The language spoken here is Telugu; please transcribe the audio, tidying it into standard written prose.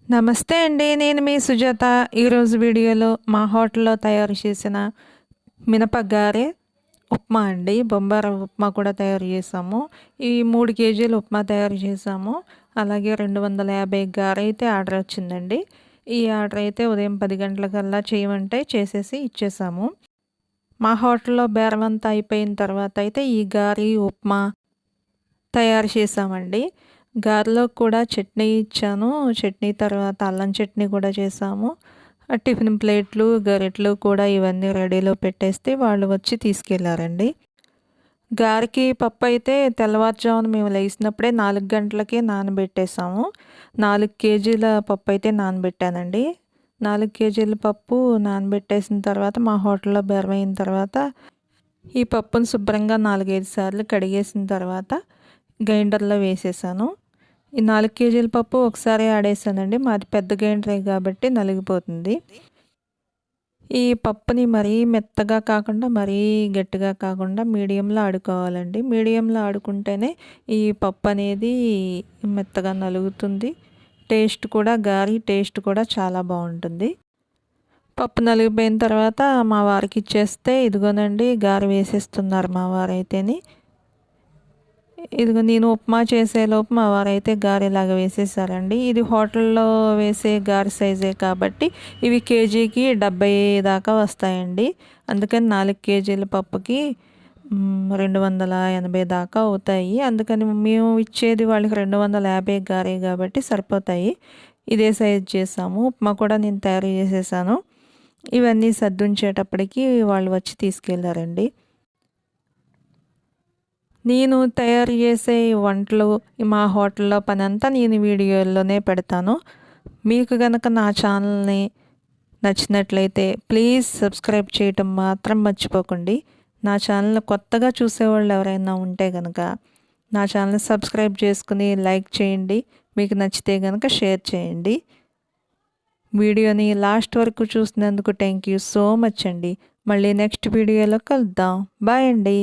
నమస్తే అండి. నేను మీ సుజాత. ఈరోజు వీడియోలో మా హోటల్‌లో తయారు చేసిన మినప గారె, ఉప్మా అండి. బొంబాయి రవ్వ ఉప్మా కూడా తయారు చేసాము. ఈ 3 కేజీల ఉప్మా తయారు చేసాము. అలాగే 250 గారె అయితే ఆర్డర్ వచ్చిందండి. ఈ ఆర్డర్ అయితే ఉదయం 10 గంటలకల్లా చేయమంటే చేసేసి ఇచ్చేసాము. మా హోటల్‌లో బేరమంతా అయిపోయిన తర్వాత అయితే ఈ గారె, ఉప్మా తయారు చేసామండి. గారెలో కూడా చట్నీ ఇచ్చాను. చట్నీ తర్వాత అల్లం చట్నీ కూడా చేసాము. టిఫిన్ ప్లేట్లు, గరిటెలు కూడా ఇవన్నీ రెడీలో పెట్టేస్తే వాళ్ళు వచ్చి తీసుకెళ్లారండి. గారెకి పప్పు అయితే తెల్లవారుజామున మేము లేసినప్పుడే 4 గంటలకే నానబెట్టేసాము. 4 కేజీల పప్పు అయితే నానబెట్టానండి. 4 కేజీల పప్పు నానబెట్టేసిన తర్వాత మా హోటల్‌లో బేరమైన తర్వాత ఈ పప్పును శుభ్రంగా 4, 5 సార్లు కడిగేసిన తర్వాత గ్రైండర్‌లో వేసేసాను. ఈ 4 కేజీల పప్పు ఒకసారి ఆడేసానండి. మాది పెద్ద గ్రైండరే కాబట్టి నలిగిపోతుంది. ఈ పప్పుని మరీ మెత్తగా కాకుండా, మరీ గట్టిగా కాకుండా మీడియంలో ఆడుకోవాలండి. మీడియంలో ఆడుకుంటేనే ఈ పప్పు అనేది మెత్తగా నలుగుతుంది. టేస్ట్ కూడా టేస్ట్ కూడా చాలా బాగుంటుంది. పప్పు నలిగిపోయిన తర్వాత మా వారికి ఇచ్చేస్తే ఇదిగోనండి గారె వేసేస్తున్నారు మా వారైతేని. ఇదిగో నేను ఉప్మా చేసేలోపు మా వారైతే గారెలాగా వేసేసారండి. ఇది హోటల్లో వేసే గారె సైజే కాబట్టి ఇవి కేజీకి 70 దాకా వస్తాయండి. అందుకని 4 కేజీల పప్పుకి 280 దాకా అవుతాయి. అందుకని మేము ఇచ్చేది వాళ్ళకి 250 గారే కాబట్టి సరిపోతాయి. ఇదే సైజ్ చేసాము. ఉప్మా కూడా నేను తయారు చేసేసాను. ఇవన్నీ సర్దుంచేటప్పటికి వాళ్ళు వచ్చి తీసుకెళ్లారండి. నేను తయారు చేసే వంటలు మా హోటల్లో పనంతా నేను వీడియోల్లోనే పెడతాను. మీకు గనక నా ఛానల్ని నచ్చినట్లయితే ప్లీజ్ సబ్స్క్రైబ్ చేయటం మాత్రం మర్చిపోకండి. నా ఛానల్ కొత్తగా చూసేవాళ్ళు ఎవరైనా ఉంటే కనుక నా ఛానల్ని సబ్స్క్రైబ్ చేసుకుని లైక్ చేయండి. మీకు నచ్చితే కనుక షేర్ చేయండి. వీడియోని లాస్ట్ వరకు చూసినందుకు థ్యాంక్ యూ సో మచ్ అండి. మళ్ళీ నెక్స్ట్ వీడియోలో కలుద్దాం. బాయ్ అండి.